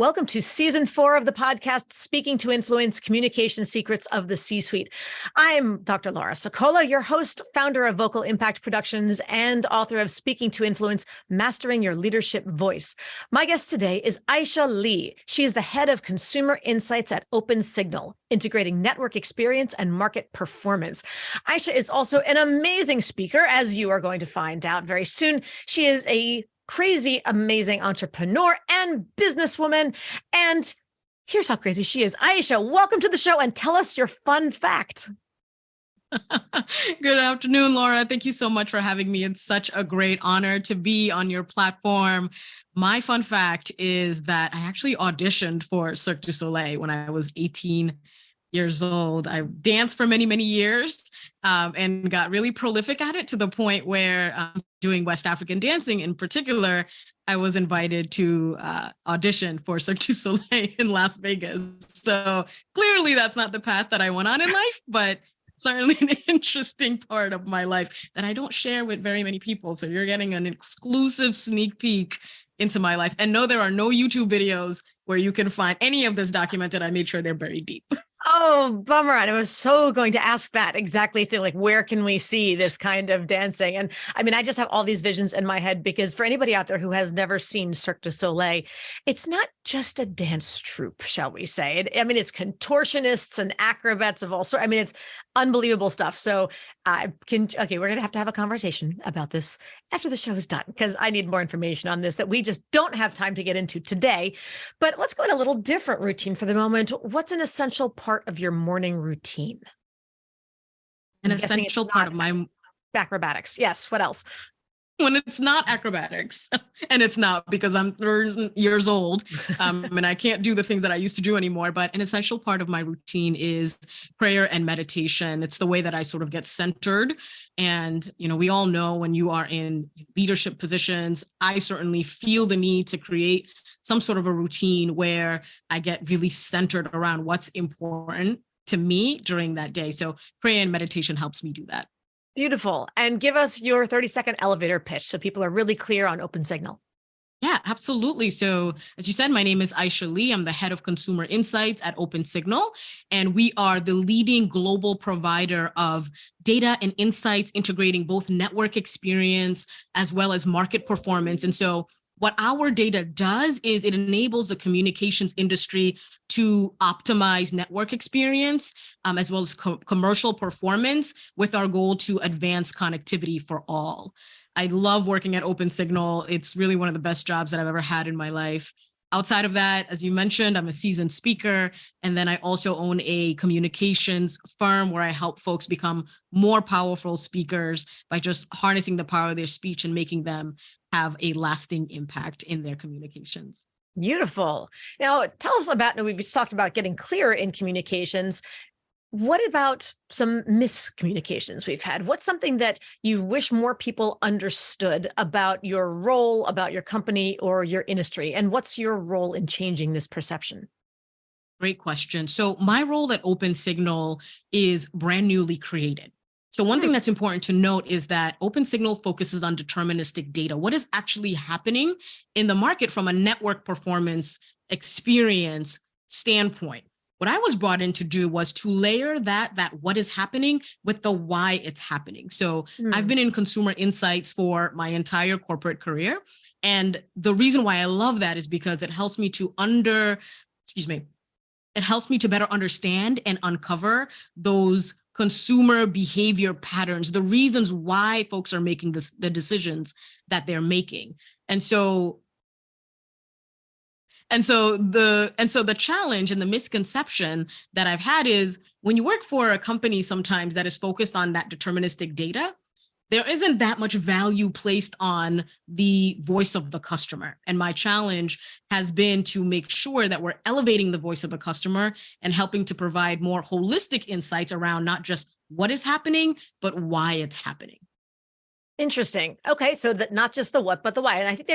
Welcome to season 4 of the podcast, Speaking to Influence, Communication Secrets of the C-Suite. I'm Dr. Laura Sicola, your host, founder of Vocal Impact Productions, and author of Speaking to Influence, Mastering Your Leadership Voice. My guest today is Aïcha Ly. She is the head of consumer insights at Opensignal, integrating network experience and market performance. Aïcha is also an amazing speaker, as you are going to find out very soon. She is a crazy, amazing entrepreneur and businesswoman. And here's how crazy she is. Aïcha, welcome to the show and tell us your fun fact. Good afternoon, Laura. Thank you so much for having me. It's such a great honor to be on your platform. My fun fact is that I actually auditioned for Cirque du Soleil when I was 18 years old. I danced for many, many years and got really prolific at it to the point where doing West African dancing in particular, I was invited to audition for Cirque du Soleil in Las Vegas. So clearly that's not the path that I went on in life, but certainly an interesting part of my life that I don't share with very many people. So you're getting an exclusive sneak peek into my life. And no, there are no YouTube videos where you can find any of this documented. I made sure they're very deep. Oh, bummer. And I was so going to ask that exactly thing, like, where can we see this kind of dancing? And I mean, I just have all these visions in my head because for anybody out there who has never seen Cirque du Soleil, it's not just a dance troupe, shall we say. It's contortionists and acrobats of all sorts. I mean, it's unbelievable stuff. So we're going to have a conversation about this after the show is done, because I need more information on this that we just don't have time to get into today. But let's go in a little different routine for the moment. What's an essential part of your morning routine? An essential part of my acrobatics. Yes. What else? When it's not acrobatics, and it's not because I'm 30 years old and I can't do the things that I used to do anymore, but an essential part of my routine is prayer and meditation. It's the way that I sort of get centered. And, we all know when you are in leadership positions, I certainly feel the need to create some sort of a routine where I get really centered around what's important to me during that day. So prayer and meditation helps me do that. Beautiful. And give us your 30-second elevator pitch so people are really clear on Opensignal. Yeah, absolutely. So as you said, my name is Aïcha Ly. I'm the head of consumer insights at Opensignal, and we are the leading global provider of data and insights integrating both network experience as well as market performance. And so what our data does is it enables the communications industry to optimize network experience as well as commercial performance with our goal to advance connectivity for all. I love working at Opensignal. It's really one of the best jobs that I've ever had in my life. Outside of that, as you mentioned, I'm a seasoned speaker, and then I also own a communications firm where I help folks become more powerful speakers by just harnessing the power of their speech and making them have a lasting impact in their communications. Beautiful. Now, tell us about, we've just talked about getting clear in communications. What about some miscommunications we've had? What's something that you wish more people understood about your role, about your company or your industry? And what's your role in changing this perception? Great question. So my role at Opensignal is brand newly created. So one thing that's important to note is that Opensignal focuses on deterministic data. What is actually happening in the market from a network performance experience standpoint? What I was brought in to do was to layer that what is happening with the why it's happening. So I've been in consumer insights for my entire corporate career. And the reason why I love that is because it helps me to better understand and uncover those consumer behavior patterns, the reasons why folks are making the decisions that they're making. And so the challenge and the misconception that I've had is when you work for a company sometimes that is focused on that deterministic data, there isn't that much value placed on the voice of the customer. And my challenge has been to make sure that we're elevating the voice of the customer and helping to provide more holistic insights around not just what is happening, but why it's happening. Interesting. Okay, so that not just the what, but the why. And I think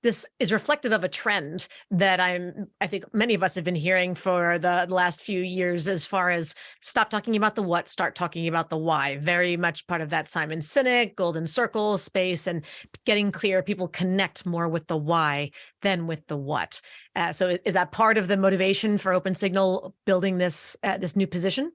this is reflective of a trend that I think many of us have been hearing for the last few years, as far as stop talking about the what, start talking about the why. Very much part of that Simon Sinek, golden circle space, and getting clear. People connect more with the why than with the what. So is that part of the motivation for Opensignal building this new position?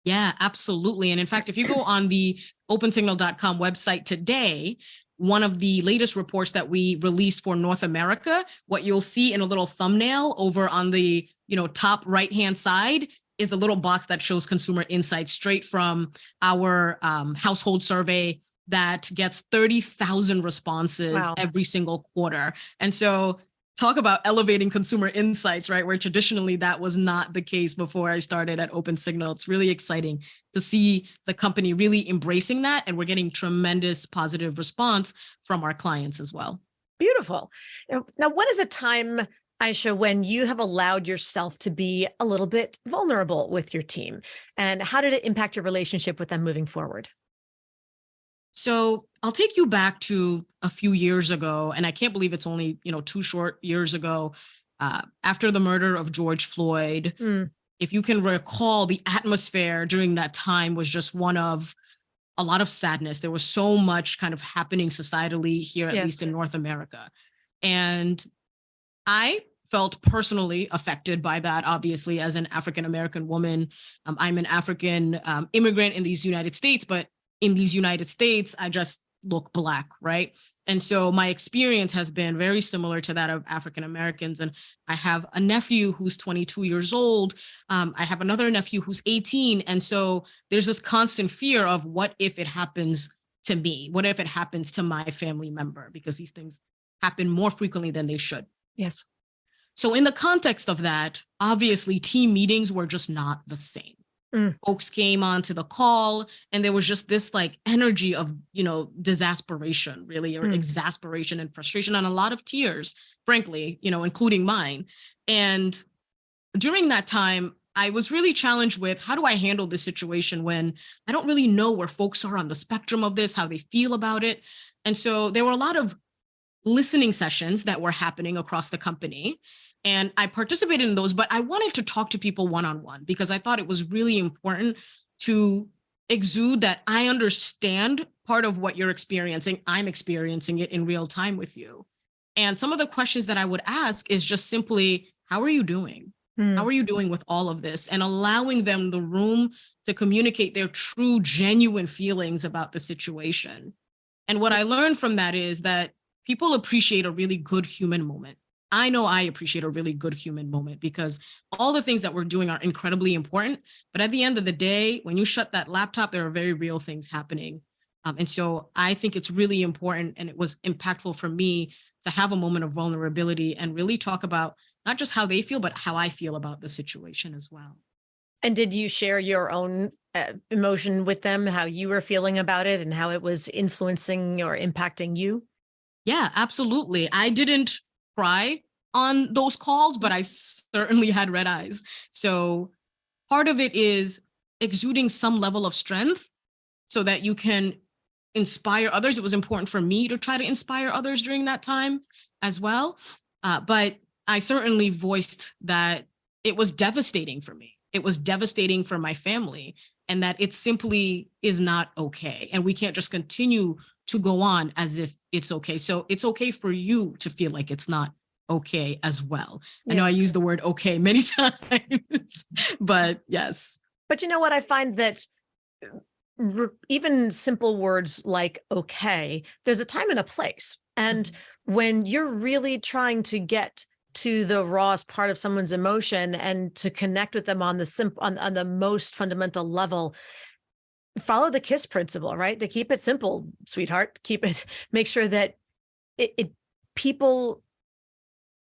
Yeah, absolutely. And in fact, if you go on the opensignal.com website today, one of the latest reports that we released for North America, what you'll see in a little thumbnail over on the top right-hand side is the little box that shows consumer insights straight from our household survey that gets 30,000 responses Wow. every single quarter. And so talk about elevating consumer insights, right? Where traditionally that was not the case before I started at Opensignal. It's really exciting to see the company really embracing that. And we're getting tremendous positive response from our clients as well. Beautiful. Now, what is a time, Aïcha, when you have allowed yourself to be a little bit vulnerable with your team? And how did it impact your relationship with them moving forward? So I'll take you back to a few years ago, and I can't believe it's only 2 short years ago, after the murder of George Floyd. If you can recall, the atmosphere during that time was just one of a lot of sadness. There was so much kind of happening societally here, at least in North America. And I felt personally affected by that, obviously, as an African-American woman. I'm an African immigrant in these United States, but in these United States, I just look Black, right? And so my experience has been very similar to that of African Americans. And I have a nephew who's 22 years old. I have another nephew who's 18. And so there's this constant fear of, what if it happens to me? What if it happens to my family member? Because these things happen more frequently than they should. Yes. So in the context of that, obviously team meetings were just not the same. Folks came onto the call and there was just this energy of, disasperation, really, or exasperation and frustration, and a lot of tears, frankly, including mine. And during that time, I was really challenged with, how do I handle this situation when I don't really know where folks are on the spectrum of this, how they feel about it. And so there were a lot of listening sessions that were happening across the company. And I participated in those, but I wanted to talk to people one-on-one because I thought it was really important to exude that I understand part of what you're experiencing. I'm experiencing it in real time with you. And some of the questions that I would ask is just simply, how are you doing? How are you doing with all of this? And allowing them the room to communicate their true, genuine feelings about the situation. And what I learned from that is that people appreciate a really good human moment. I know I appreciate a really good human moment because all the things that we're doing are incredibly important. But at the end of the day, when you shut that laptop, there are very real things happening. And so I think it's really important, and it was impactful for me to have a moment of vulnerability and really talk about not just how they feel, but how I feel about the situation as well. And did you share your own emotion with them, how you were feeling about it and how it was influencing or impacting you? Yeah, absolutely. I didn't cry on those calls, but I certainly had red eyes. So part of it is exuding some level of strength so that you can inspire others. It was important for me to try to inspire others during that time as well. But I certainly voiced that it was devastating for me. It was devastating for my family, and that it simply is not okay. And we can't just continue to go on as if it's okay. So it's okay for you to feel like it's not okay as well. I know I use the word okay many times, but yes. But you know what? I find that even simple words like okay, there's a time and a place. And when you're really trying to get to the rawest part of someone's emotion and to connect with them on the on the most fundamental level, follow the KISS principle, right? To keep it simple, sweetheart. Make sure that people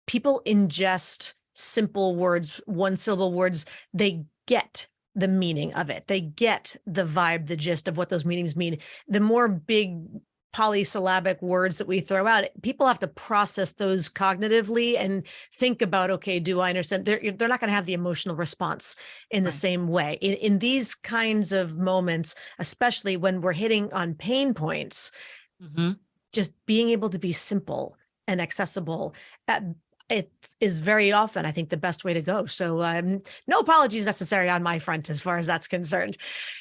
ingest simple words, one syllable words. They get the meaning of it. They get the vibe, the gist of what those meanings mean. The more big polysyllabic words that we throw out, people have to process those cognitively and think about, okay, do I understand? They're not going to have the emotional response in the same way. In these kinds of moments, especially when we're hitting on pain points, Mm-hmm. Just being able to be simple and accessible, it is very often, I think, the best way to go. So no apologies necessary on my front as far as that's concerned.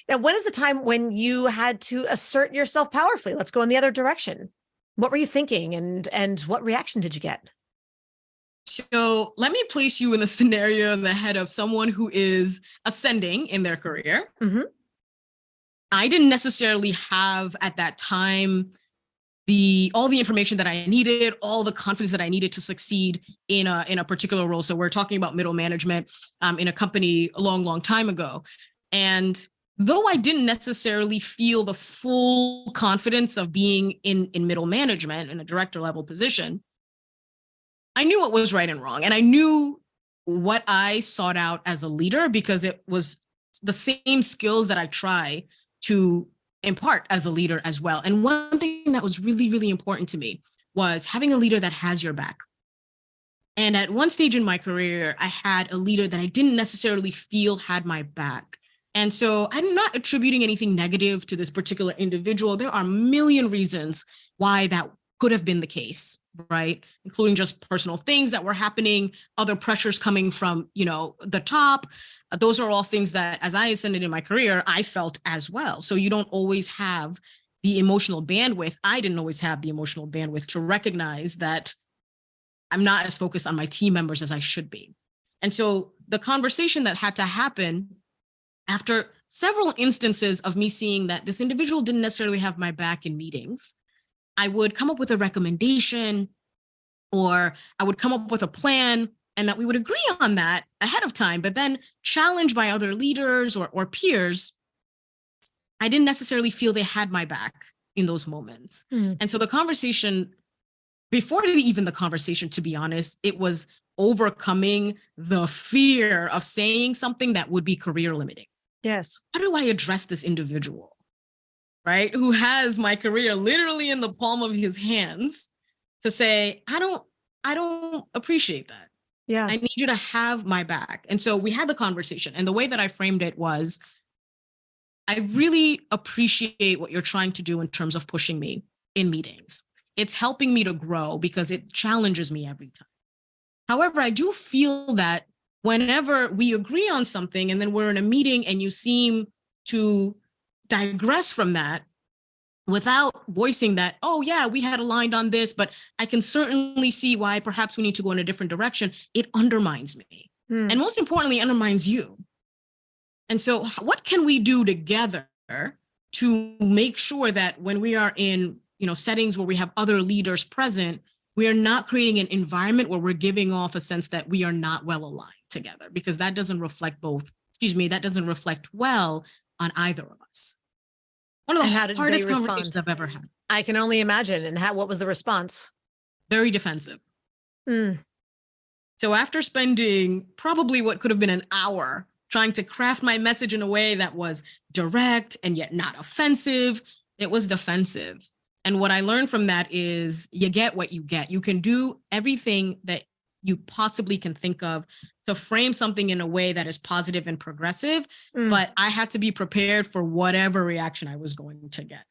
Now, when is a time when you had to assert yourself powerfully? Let's go in the other direction. What were you thinking, and what reaction did you get? So let me place you in a scenario in the head of someone who is ascending in their career. Mm-hmm. I didn't necessarily have at that time all the information that I needed, all the confidence that I needed to succeed in a particular role. So we're talking about middle management in a company a long time ago. And though I didn't necessarily feel the full confidence of being in middle management in a director level position, I knew what was right and wrong. And I knew what I sought out as a leader because it was the same skills that I try to impart as a leader as well. And one thing that was really, really important to me was having a leader that has your back. And at one stage in my career, I had a leader that I didn't necessarily feel had my back. And so I'm not attributing anything negative to this particular individual. There are a million reasons why that could have been the case, right? Including just personal things that were happening, other pressures coming from, the top. Those are all things that, as I ascended in my career, I felt as well. So you don't always have the emotional bandwidth. I didn't always have the emotional bandwidth to recognize that I'm not as focused on my team members as I should be. And so the conversation that had to happen after several instances of me seeing that this individual didn't necessarily have my back in meetings, I would come up with a recommendation, or I would come up with a plan, and that we would agree on that ahead of time, but then challenged by other leaders or peers, I didn't necessarily feel they had my back in those moments. And so the conversation, before even the conversation, to be honest, it was overcoming the fear of saying something that would be career limiting. Yes. How do I address this individual, right? Who has my career literally in the palm of his hands, to say, I don't appreciate that. Yeah. I need you to have my back. And so we had the conversation. And the way that I framed it was, I really appreciate what you're trying to do in terms of pushing me in meetings. It's helping me to grow because it challenges me every time. However, I do feel that whenever we agree on something and then we're in a meeting and you seem to digress from that without voicing that, oh yeah, we had aligned on this, but I can certainly see why perhaps we need to go in a different direction, it undermines me. And most importantly, undermines you. And so what can we do together to make sure that when we are in, settings where we have other leaders present, we are not creating an environment where we're giving off a sense that we are not well aligned together, because that doesn't reflect that doesn't reflect well on either of us. One of the hardest conversations I've ever had. I can only imagine. And what was the response? Very defensive. So after spending probably what could have been an hour trying to craft my message in a way that was direct and yet not offensive, it was defensive. And what I learned from that is you get what you get. You can do everything that you possibly can think of to frame something in a way that is positive and progressive, but I had to be prepared for whatever reaction I was going to get.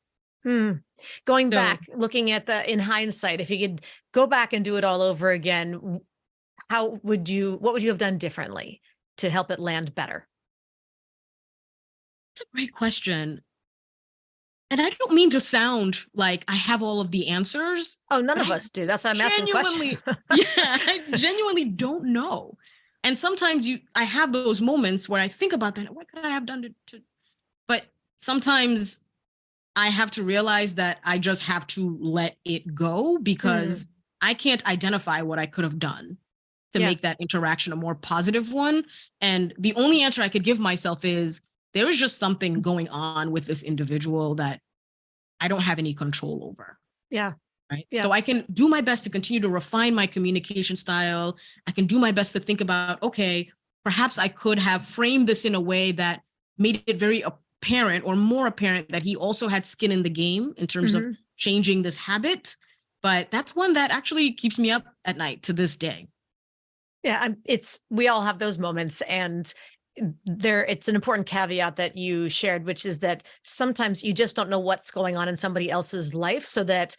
Going back, looking at in hindsight, if you could go back and do it all over again, what would you have done differently to help it land better? That's a great question. And I don't mean to sound like I have all of the answers. Oh, none of us do. That's why I'm asking questions. I genuinely don't know. And sometimes I have those moments where I think about that. What could I have done but sometimes I have to realize that I just have to let it go, because I can't identify what I could have done to make that interaction a more positive one. And the only answer I could give myself is, there is just something going on with this individual that I don't have any control over. Yeah. Right. Yeah. So I can do my best to continue to refine my communication style. I can do my best to think about, okay, perhaps I could have framed this in a way that made it very apparent, or more apparent, that he also had skin in the game in terms of changing this habit. But that's one that actually keeps me up at night to this day. Yeah. We all have those moments, and it's an important caveat that you shared, which is that sometimes you just don't know what's going on in somebody else's life, so that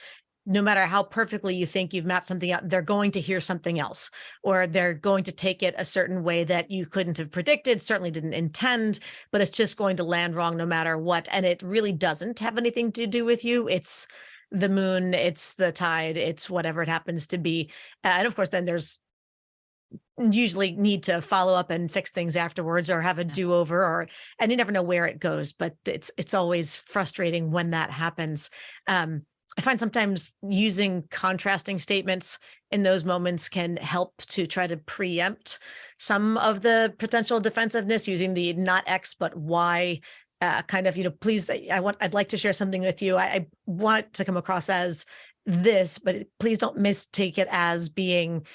no matter how perfectly you think you've mapped something out, they're going to hear something else, or they're going to take it a certain way that you couldn't have predicted, certainly didn't intend, but it's just going to land wrong no matter what. And it really doesn't have anything to do with you. It's the moon, it's the tide, it's whatever it happens to be. And of course, then there's usually need to follow up and fix things afterwards, or have a do-over, and you never know where it goes, but it's always frustrating when that happens. I find sometimes using contrasting statements in those moments can help to try to preempt some of the potential defensiveness, using the not X but Y kind of, please, I'd like to share something with you. I want it to come across as this, but please don't mistake it as being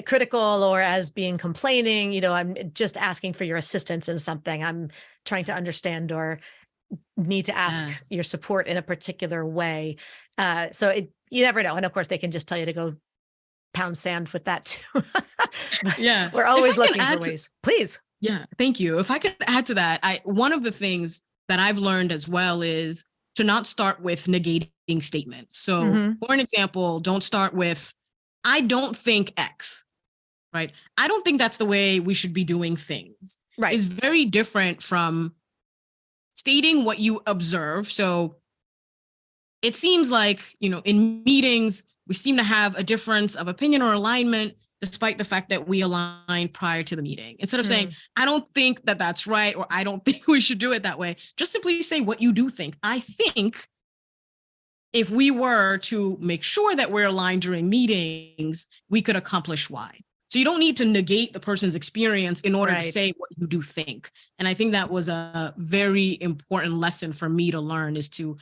critical, or as being complaining. I'm just asking for your assistance in something. I'm trying to understand, or need to ask your support in a particular way. So you never know. And of course, they can just tell you to go pound sand with that too. Yeah. We're always looking for ways. Please. Yeah. Thank you. If I could add to that, one of the things that I've learned as well is to not start with negating statements. So for an example, don't start with, I don't think X, right? I don't think that's the way we should be doing things. Right. Is very different from stating what you observe. So it seems like, in meetings, we seem to have a difference of opinion or alignment, despite the fact that we aligned prior to the meeting. Instead of saying, I don't think that that's right, or I don't think we should do it that way, just simply say what you do think. I think if we were to make sure that we're aligned during meetings, we could accomplish Y. So you don't need to negate the person's experience in order to say what you do think. And I think that was a very important lesson for me to learn, is to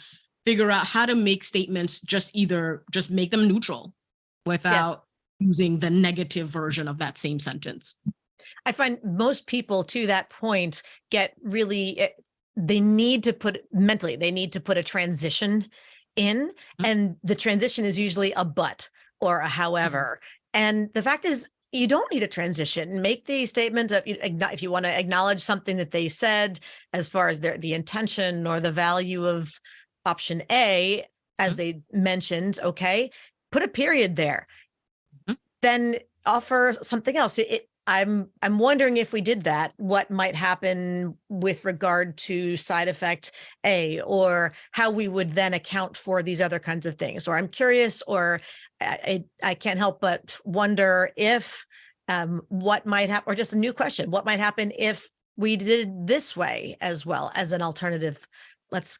figure out how to make statements just make them neutral without using the negative version of that same sentence. I find most people, to that point, get really, they need to put a transition in, and the transition is usually a but or a however. And the fact is, you don't need a transition. Make the statement of, if you want to acknowledge something that they said, as far as the intention or the value of option A, as they mentioned, okay, put a period there. Then offer something else. I'm wondering, if we did that, what might happen with regard to side effect A, or how we would then account for these other kinds of things. Or I'm curious, or I can't help but wonder if what might happen, or just a new question, what might happen if we did this way as well as an alternative?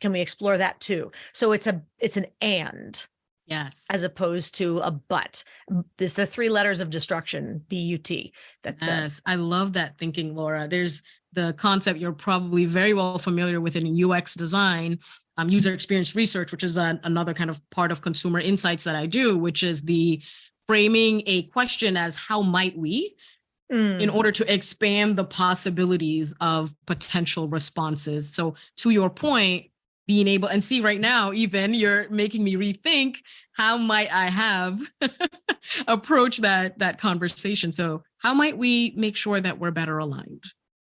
Can we explore that too? So it's an and. Yes. As opposed to a but. There's the 3 letters of destruction, BUT. Yes. I love that thinking, Laura. There's the concept you're probably very well familiar with in UX design, user experience research, which is another kind of part of consumer insights that I do, which is the framing a question as how might we, in order to expand the possibilities of potential responses. So to your point, being able, and see right now, even you're making me rethink, how might I have approached that conversation? So how might we make sure that we're better aligned?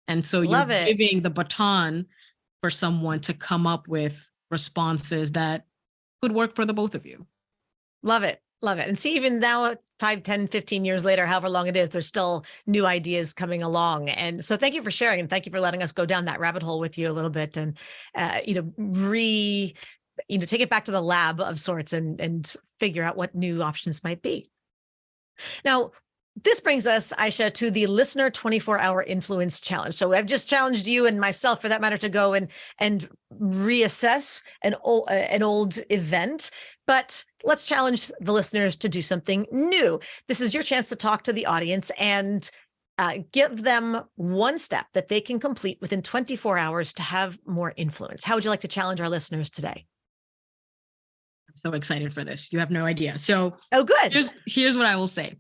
And so you're giving the baton for someone to come up with responses that could work for the both of you. Love it. Love it. And see, even now, 5, 10, 15 years later, however long it is, there's still new ideas coming along. And so thank you for sharing, and thank you for letting us go down that rabbit hole with you a little bit, and, take it back to the lab of sorts, and figure out what new options might be. Now, this brings us, Aïcha, to the listener 24-hour influence challenge. So I've just challenged you, and myself for that matter, to go and reassess an old event, but let's challenge the listeners to do something new. This is your chance to talk to the audience and give them one step that they can complete within 24 hours to have more influence. How would you like to challenge our listeners today? I'm so excited for this. You have no idea. So, good. Here's what I will say.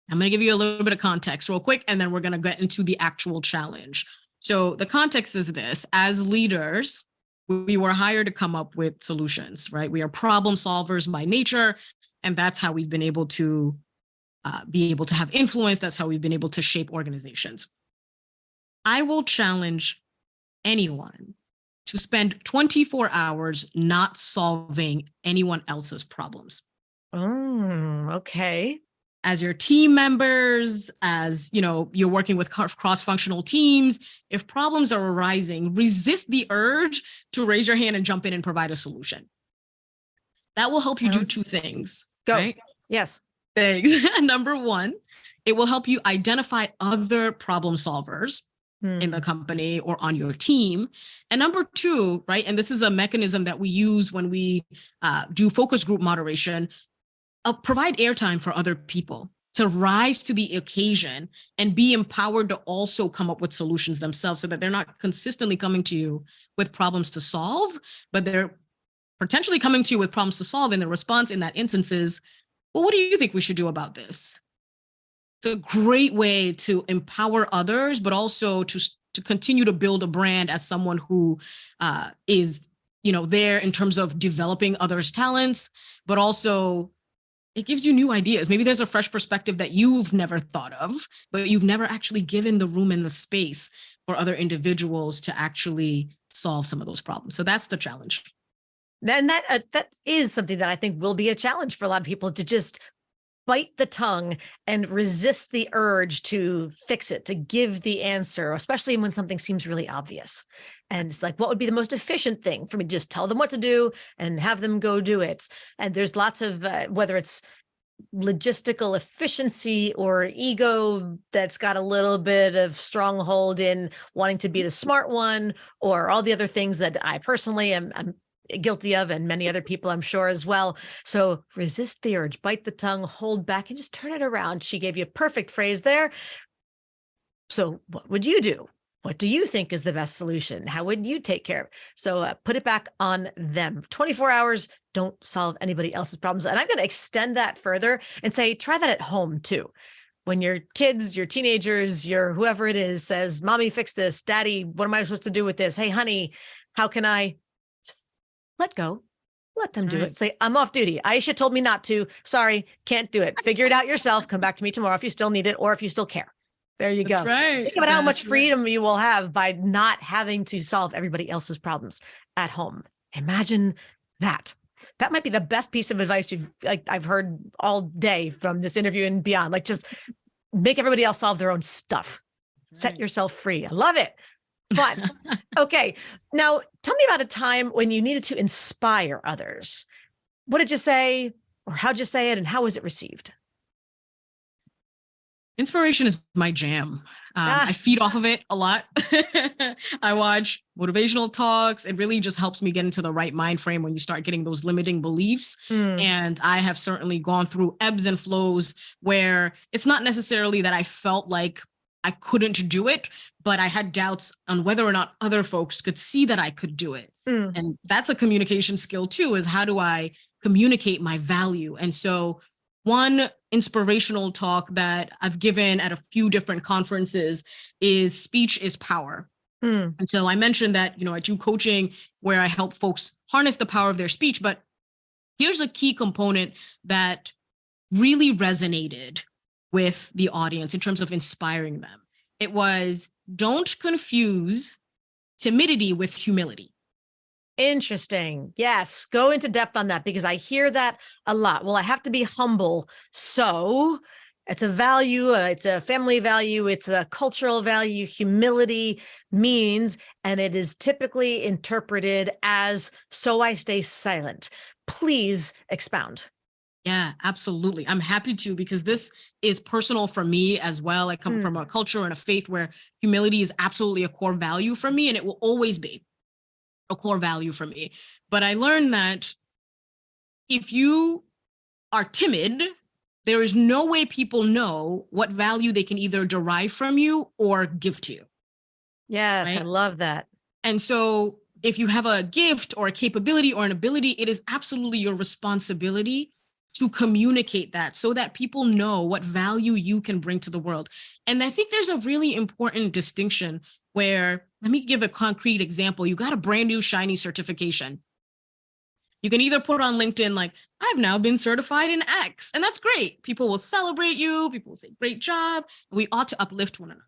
I'm going to give you a little bit of context real quick, and then we're going to get into the actual challenge. So the context is this: as leaders, we were hired to come up with solutions, right? We are problem solvers by nature, and that's how we've been able to be able to have influence. That's how we've been able to shape organizations. I will challenge anyone to spend 24 hours not solving anyone else's problems. Okay. As your team members, as you're working with cross-functional teams, if problems are arising, resist the urge to raise your hand and jump in and provide a solution. That will help you do two things. Go. Right? Yes. Thanks. Number one, it will help you identify other problem solvers in the company or on your team. And number two, right, and this is a mechanism that we use when we do focus group moderation, provide airtime for other people to rise to the occasion and be empowered to also come up with solutions themselves, so that they're not consistently coming to you with problems to solve, but they're potentially coming to you with problems to solve. And the response in that instance is, well, what do you think we should do about this? It's a great way to empower others, but also to continue to build a brand as someone who is, there in terms of developing others' talents, but also it gives you new ideas. Maybe there's a fresh perspective that you've never thought of, but you've never actually given the room and the space for other individuals to actually solve some of those problems. So that's the challenge. And that is something that I think will be a challenge for a lot of people, to just bite the tongue and resist the urge to fix it, to give the answer, especially when something seems really obvious. And it's like, what would be the most efficient thing for me to just tell them what to do and have them go do it? And there's lots of, whether it's logistical efficiency or ego that's got a little bit of stronghold in wanting to be the smart one, or all the other things that I personally am guilty of, and many other people I'm sure as well. So resist the urge, bite the tongue, hold back, and just turn it around. She gave you a perfect phrase there. So what would you do? What do you think is the best solution? How would you take care of it? So put it back on them. 24 hours, don't solve anybody else's problems. And I'm going to extend that further and say, try that at home too. When your kids, your teenagers, your whoever it is says, Mommy, fix this. Daddy, what am I supposed to do with this? Hey, honey, how can I? Let go, let them do it. Say, I'm off duty. Aïcha told me not to. Sorry, can't do it. Figure it out yourself. Come back to me tomorrow if you still need it, or if you still care. There you go. Right. Think about how much freedom you will have by not having to solve everybody else's problems at home. Imagine that. That might be the best piece of advice I've heard all day from this interview and beyond. Like, just make everybody else solve their own stuff. Set yourself free. I love it. Fun. Okay. Now, tell me about a time when you needed to inspire others. What did you say, or how'd you say it, and how was it received? Inspiration is my jam. I feed off of it a lot. I watch motivational talks. It really just helps me get into the right mind frame when you start getting those limiting beliefs. And I have certainly gone through ebbs and flows where it's not necessarily that I felt like I couldn't do it, but I had doubts on whether or not other folks could see that I could do it. And that's a communication skill too, is how do I communicate my value? And so one inspirational talk that I've given at a few different conferences is speech is power. And so I mentioned that, I do coaching where I help folks harness the power of their speech, but here's a key component that really resonated with the audience in terms of inspiring them. It was, don't confuse timidity with humility. Interesting. Yes. Go into depth on that, because I hear that a lot. Well, I have to be humble. So it's a value. It's a family value. It's a cultural value. Humility means, and it is typically interpreted as, so I stay silent. Please expound. Yeah, absolutely. I'm happy to, because this is personal for me as well. I come from a culture and a faith where humility is absolutely a core value for me, and it will always be a core value for me. But I learned that if you are timid, there is no way people know what value they can either derive from you or give to you. Yes, right? I love that. And so if you have a gift or a capability or an ability, it is absolutely your responsibility to communicate that so that people know what value you can bring to the world. And I think there's a really important distinction where, let me give a concrete example. You got a brand new shiny certification. You can either put on LinkedIn, like, I've now been certified in X, and that's great. People will celebrate you. People will say, great job. And we ought to uplift one another.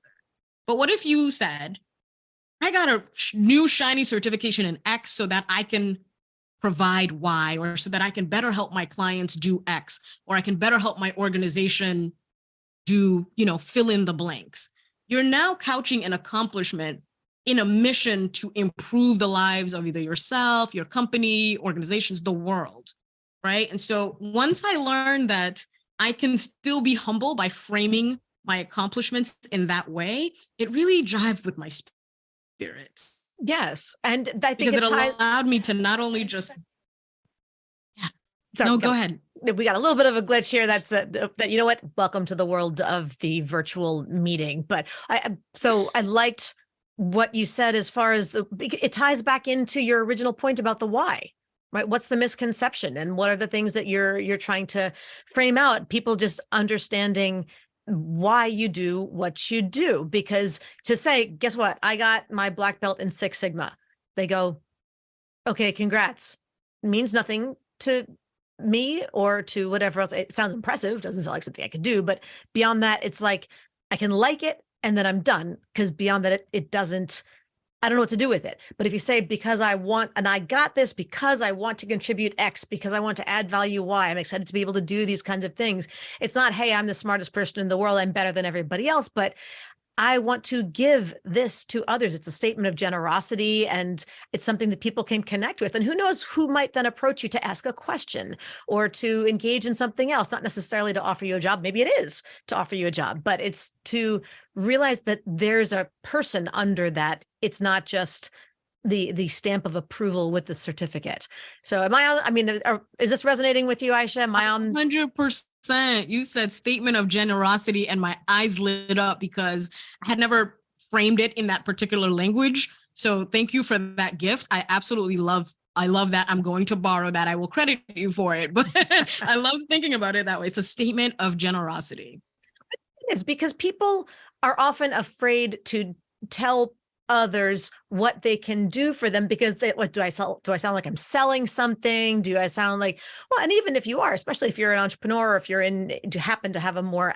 But what if you said, I got a new shiny certification in X so that I can provide Y, or so that I can better help my clients do X, or I can better help my organization do, fill in the blanks. You're now couching an accomplishment in a mission to improve the lives of either yourself, your company, organizations, the world, right? And so once I learned that I can still be humble by framing my accomplishments in that way, it really jived with my spirit. Yes. And I think because it allowed me to not only just, Sorry, no, go ahead. We got a little bit of a glitch here. That's that. You know what? Welcome to the world of the virtual meeting. But I liked what you said as far as it ties back into your original point about the why, right? What's the misconception, and what are the things that you're trying to frame out? People just understanding why you do what you do. Because to say, guess what? I got my black belt in Six Sigma. They go, okay, congrats. Means nothing to me or to whatever else. It sounds impressive, doesn't sound like something I could do, but beyond that, it's like I can like it and then I'm done, because beyond that, it doesn't, I don't know what to do with it. But if you say, because I want, and I got this because I want to contribute X, because I want to add value Y, I'm excited to be able to do these kinds of things. It's not, hey, I'm the smartest person in the world, I'm better than everybody else, but I want to give this to others. It's a statement of generosity, and it's something that people can connect with. And who knows who might then approach you to ask a question or to engage in something else, not necessarily to offer you a job. Maybe it is to offer you a job, but it's to realize that there's a person under that. It's not just the stamp of approval with the certificate. So am I on, I mean, is this resonating with you, Aïcha? Am I on? 100%. You said statement of generosity and my eyes lit up because I had never framed it in that particular language. So thank you for that gift. I absolutely love that. I'm going to borrow that. I will credit you for it, but I love thinking about it that way. It's a statement of generosity. It is, because people are often afraid to tell others what they can do for them, because what do I sell? Do I sound like I'm selling something? Do I sound like, well, and even if you are, especially if you're an entrepreneur, or if you're happen to have a more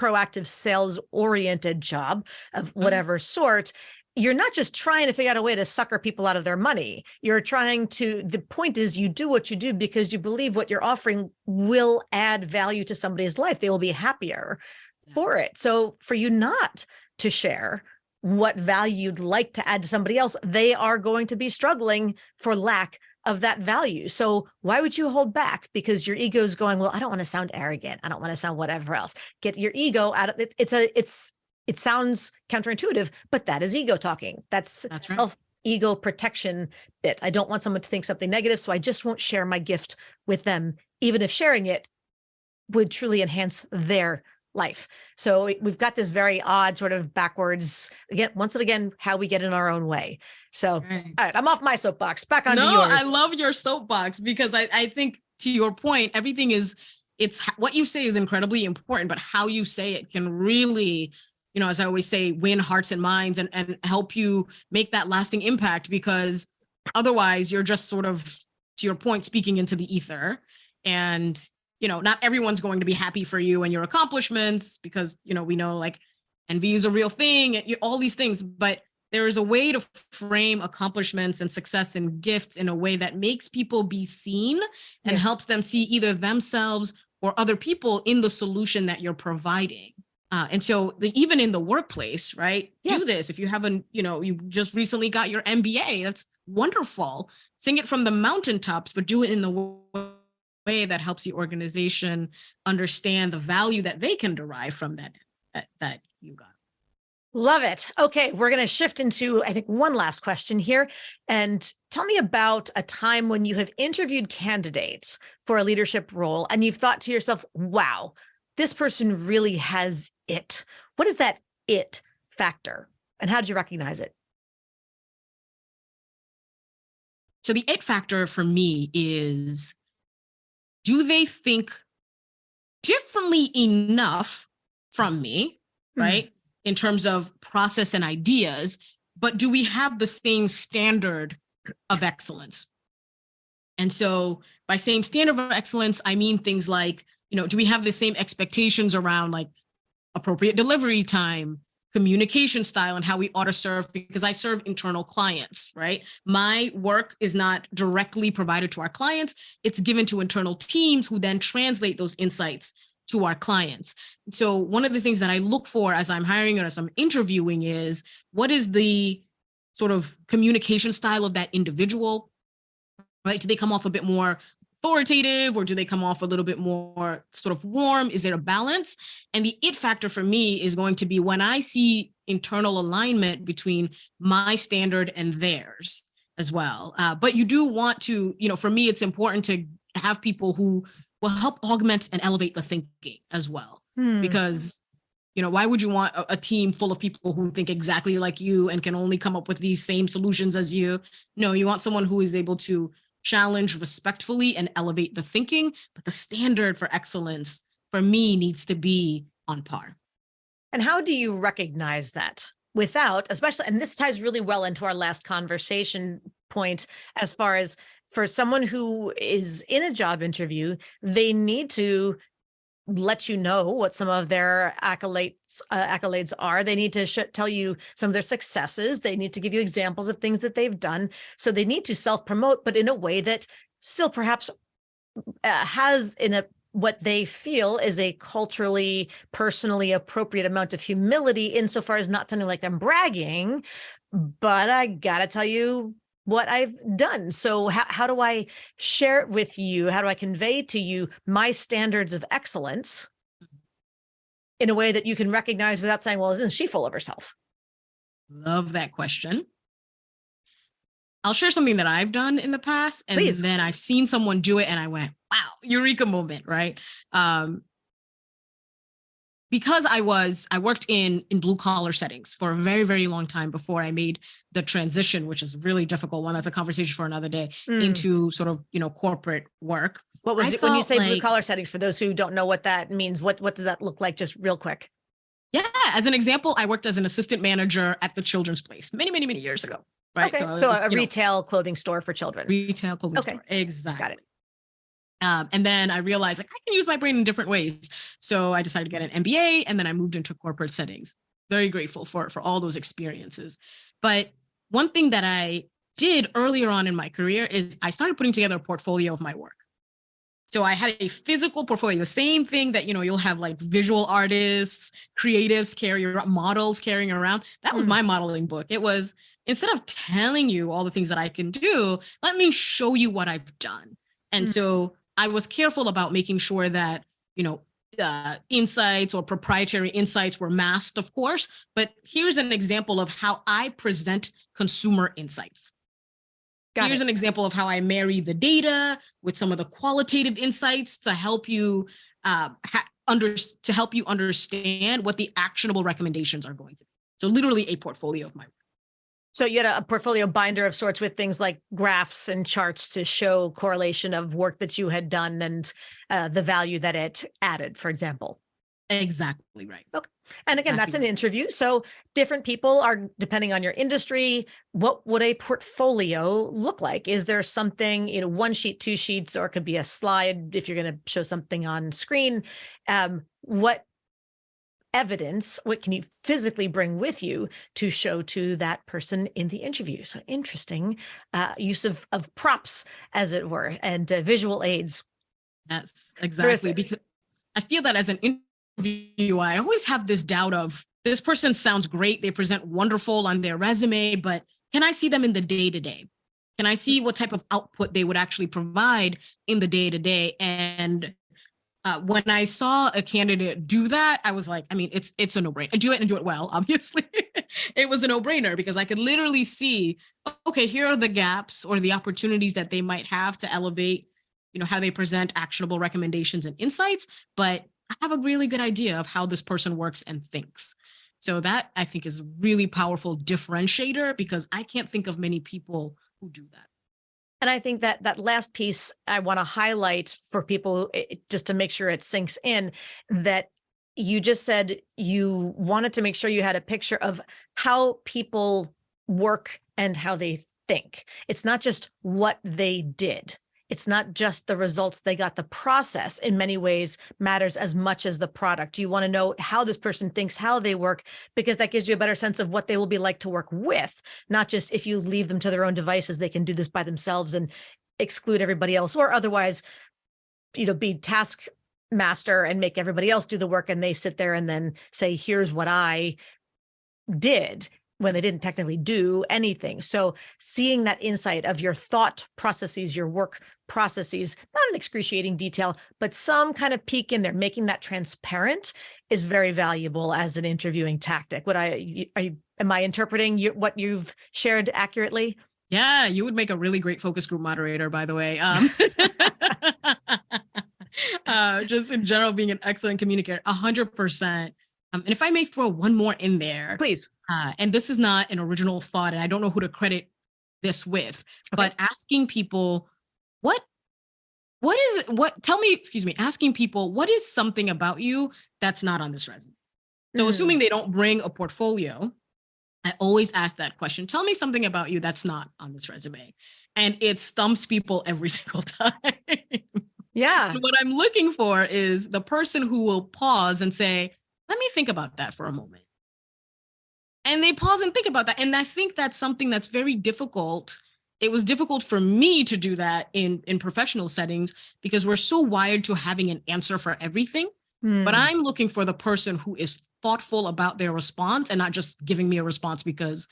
proactive sales oriented job of whatever sort, you're not just trying to figure out a way to sucker people out of their money. You're trying to, the point is you do what you do because you believe what you're offering will add value to somebody's life. They will be happier for it. So for you not to share what value you'd like to add to somebody else, they are going to be struggling for lack of that value. So why would you hold back? Because your ego is going, well, I don't want to sound arrogant. I don't want to sound whatever else. Get your ego out of it. It sounds counterintuitive, but that is ego talking. That's right. Self-ego protection bit. I don't want someone to think something negative, so I just won't share my gift with them, even if sharing it would truly enhance their life. So we've got this very odd sort of backwards, again, once again, how we get in our own way. So, all right, I'm off my soapbox, back onto yours. No, I love your soapbox, because I think, to your point, everything it's what you say is incredibly important, but how you say it can really, as I always say, win hearts and minds and help you make that lasting impact, because otherwise you're just sort of, to your point, speaking into the ether. And not everyone's going to be happy for you and your accomplishments, because, we know like envy is a real thing, all these things, but there is a way to frame accomplishments and success and gifts in a way that makes people be seen and helps them see either themselves or other people in the solution that you're providing. And so even in the workplace, right? Do this. If you haven't, you just recently got your MBA, that's wonderful. Sing it from the mountaintops, but do it in the way that helps the organization understand the value that they can derive from that you got. Love it. Okay, we're going to shift into, I think, one last question here. And tell me about a time when you have interviewed candidates for a leadership role and you've thought to yourself, wow, this person really has it. What is that it factor? And how did you recognize it? So the it factor for me is, do they think differently enough from me, right? In terms of process and ideas, but do we have the same standard of excellence? And so by saying standard of excellence, I mean things like, do we have the same expectations around like appropriate delivery time, communication style, and how we ought to serve? Because I serve internal clients, right? My work is not directly provided to our clients. It's given to internal teams who then translate those insights to our clients. So one of the things that I look for as I'm hiring or as I'm interviewing is, what is the sort of communication style of that individual, right? Do they come off a bit more authoritative, or do they come off a little bit more sort of warm? Is there a balance? And the it factor for me is going to be when I see internal alignment between my standard and theirs as well. But you do want to, for me, it's important to have people who will help augment and elevate the thinking as well. Because, why would you want a team full of people who think exactly like you and can only come up with these same solutions as you? No, you want someone who is able to challenge respectfully and elevate the thinking, but the standard for excellence for me needs to be on par. And how do you recognize that without, especially, and this ties really well into our last conversation point, as far as for someone who is in a job interview, they need to let you know what some of their accolades are. They need to tell you some of their successes. They need to give you examples of things that they've done. So they need to self-promote, but in a way that still perhaps has what they feel is a culturally, personally appropriate amount of humility, insofar as not sounding like I'm bragging, but I gotta tell you what I've done. So how do I share it with you? How do I convey to you my standards of excellence in a way that you can recognize without saying, well, isn't she full of herself? Love that question. I'll share something that I've done in the past, and Please. Then I've seen someone do it and I went, wow, eureka moment, right? Because I worked in blue collar settings for a very, very long time before I made the transition, which is a really difficult one. That's a conversation for another day, into sort of, corporate work. What was it when you say blue collar settings? For those who don't know what that means, what does that look like? Just real quick. Yeah. As an example, I worked as an assistant manager at the Children's Place many, many, many years ago. Right. Okay. So a retail clothing store for children. Retail clothing store. Exactly. Got it. And then I realized I can use my brain in different ways. So I decided to get an MBA, and then I moved into corporate settings. Very grateful for all those experiences. But one thing that I did earlier on in my career is I started putting together a portfolio of my work. So I had a physical portfolio, the same thing that, you'll have like visual artists, creatives models carrying around. That was my modeling book. It was, instead of telling you all the things that I can do, let me show you what I've done. And so I was careful about making sure that, insights or proprietary insights were masked, of course, but here's an example of how I present consumer insights. Here's an example of how I marry the data with some of the qualitative insights to help you understand what the actionable recommendations are going to be. So literally a portfolio of my work. So you had a portfolio binder of sorts with things like graphs and charts to show correlation of work that you had done and the value that it added, for example. Exactly right. Okay. And again, that's an interview. So different people are, depending on your industry, what would a portfolio look like? Is there something, one sheet, two sheets, or it could be a slide if you're going to show something on screen? What evidence, what can you physically bring with you to show to that person in the interview? So interesting use of props, as it were, and visual aids. Yes, exactly. Terrific. Because I feel that as an interview, I always have this doubt of, this person sounds great, they present wonderful on their resume, but can I see them in the day-to-day? Can I see what type of output they would actually provide in the day-to-day? And when I saw a candidate do that, I was like, it's a no-brainer. Do it and do it well, obviously. It was a no-brainer because I could literally see, okay, here are the gaps or the opportunities that they might have to elevate, how they present actionable recommendations and insights. But I have a really good idea of how this person works and thinks. So that, I think, is a really powerful differentiator, because I can't think of many people who do that. And I think that last piece I want to highlight for people, just to make sure it sinks in, that you just said you wanted to make sure you had a picture of how people work and how they think. It's not just what they did. it's not just the results they got. The process in many ways matters as much as the product. You want to know how this person thinks, how they work, because that gives you a better sense of what they will be like to work with, not just if you leave them to their own devices, they can do this by themselves and exclude everybody else, or otherwise, be taskmaster and make everybody else do the work. And they sit there and then say, here's what I did, when they didn't technically do anything. So seeing that insight of your thought processes, your work processes, not in excruciating detail, but some kind of peek in there, making that transparent is very valuable as an interviewing tactic. Am I interpreting what you've shared accurately? Yeah, you would make a really great focus group moderator, by the way. Just in general, being an excellent communicator, 100%. And if I may throw one more in there. Please. And this is not an original thought, and I don't know who to credit this with, but asking people, asking people, what is something about you that's not on this resume? So assuming they don't bring a portfolio, I always ask that question. Tell me something about you that's not on this resume. And it stumps people every single time. Yeah. What I'm looking for is the person who will pause and say, let me think about that for a moment. And they pause and think about that. And I think that's something that's very difficult. It was difficult for me to do that in professional settings because we're so wired to having an answer for everything. But I'm looking for the person who is thoughtful about their response and not just giving me a response because,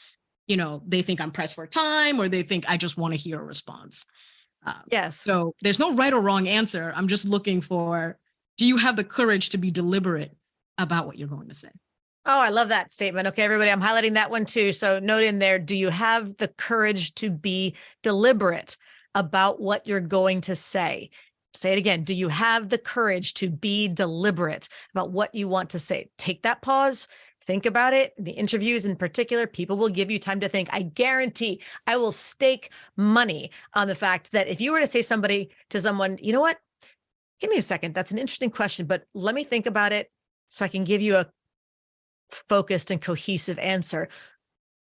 they think I'm pressed for time or they think I just want to hear a response. Yes. So there's no right or wrong answer. I'm just looking for, do you have the courage to be deliberate about what you're going to say? Oh, I love that statement. Okay, everybody, I'm highlighting that one too. So note in there, do you have the courage to be deliberate about what you're going to say? Say it again. Do you have the courage to be deliberate about what you want to say? Take that pause. Think about it. The interviews in particular, people will give you time to think. I guarantee I will stake money on the fact that if you were to say to someone, you know what? Give me a second. That's an interesting question, but let me think about it so I can give you a focused and cohesive answer.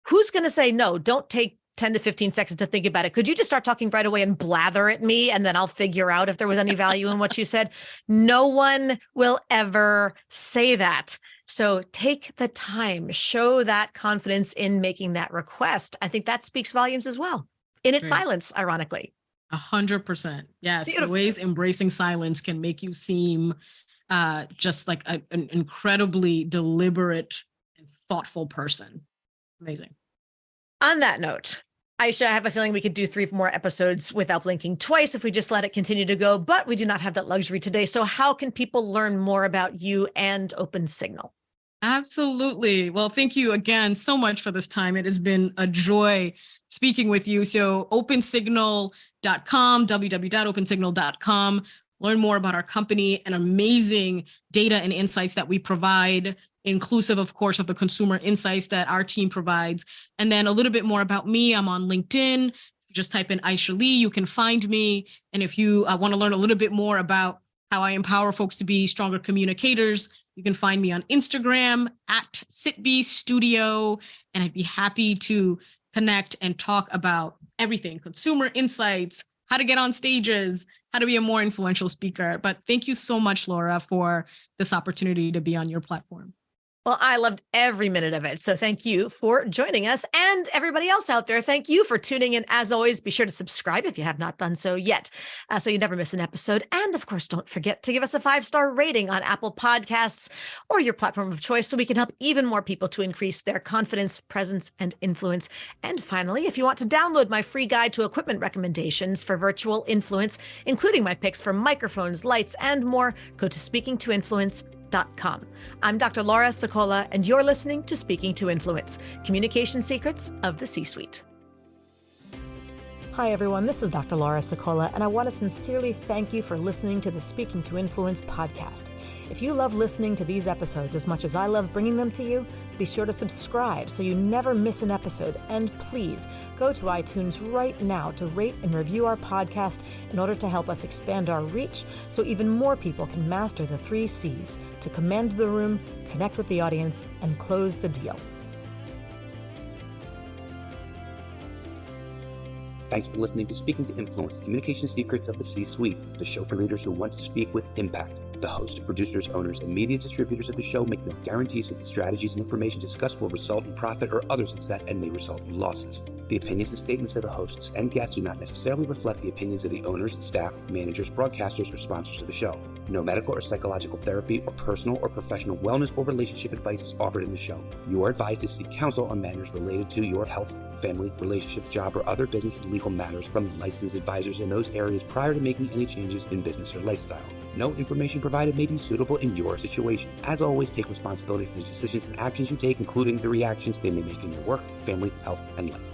Who's going to say, no, don't take 10 to 15 seconds to think about it. Could you just start talking right away and blather at me? And then I'll figure out if there was any value in what you said. No one will ever say that. So take the time, show that confidence in making that request. I think that speaks volumes as well in its silence, ironically. 100%. Yes. Beautiful. The ways embracing silence can make you seem just like an incredibly deliberate and thoughtful person. Amazing. On that note, Aïcha, I have a feeling we could do 3 more episodes without blinking twice if we just let it continue to go, but we do not have that luxury today. So how can people learn more about you and Opensignal? Absolutely. Well, thank you again so much for this time. It has been a joy speaking with you. So opensignal.com, www.opensignal.com. Learn more about our company and amazing data and insights that we provide, inclusive, of course, of the consumer insights that our team provides. And then a little bit more about me. I'm on LinkedIn. If you just type in Aïcha Ly, you can find me. And if you want to learn a little bit more about how I empower folks to be stronger communicators, you can find me on Instagram at SitBeStudio. And I'd be happy to connect and talk about everything, consumer insights, how to get on stages, how to be a more influential speaker. But thank you so much, Laura, for this opportunity to be on your platform. Well, I loved every minute of it. So thank you for joining us, and everybody else out there. Thank you for tuning in. As always, be sure to subscribe if you have not done so yet, so you never miss an episode. And of course, don't forget to give us a 5-star rating on Apple Podcasts or your platform of choice so we can help even more people to increase their confidence, presence, and influence. And finally, if you want to download my free guide to equipment recommendations for virtual influence, including my picks for microphones, lights, and more, go to speakingtoinfluence.com. I'm Dr. Laura Sicola, and you're listening to Speaking to Influence, Communication Secrets of the C-Suite. Hi, everyone. This is Dr. Laura Sicola, and I want to sincerely thank you for listening to the Speaking to Influence podcast. If you love listening to these episodes as much as I love bringing them to you, be sure to subscribe so you never miss an episode. And please go to iTunes right now to rate and review our podcast in order to help us expand our reach so even more people can master the 3 C's to command the room, connect with the audience, and close the deal. Thanks for listening to Speaking to Influence, Communication Secrets of the C-Suite, the show for leaders who want to speak with impact. The hosts, producers, owners, and media distributors of the show make no guarantees that the strategies and information discussed will result in profit or other success and may result in losses. The opinions and statements of the hosts and guests do not necessarily reflect the opinions of the owners, staff, managers, broadcasters, or sponsors of the show. No medical or psychological therapy or personal or professional wellness or relationship advice is offered in the show. You are advised to seek counsel on matters related to your health, family, relationships, job, or other business and legal matters from licensed advisors in those areas prior to making any changes in business or lifestyle. No information provided may be suitable in your situation. As always, take responsibility for the decisions and actions you take, including the reactions they may make in your work, family, health, and life.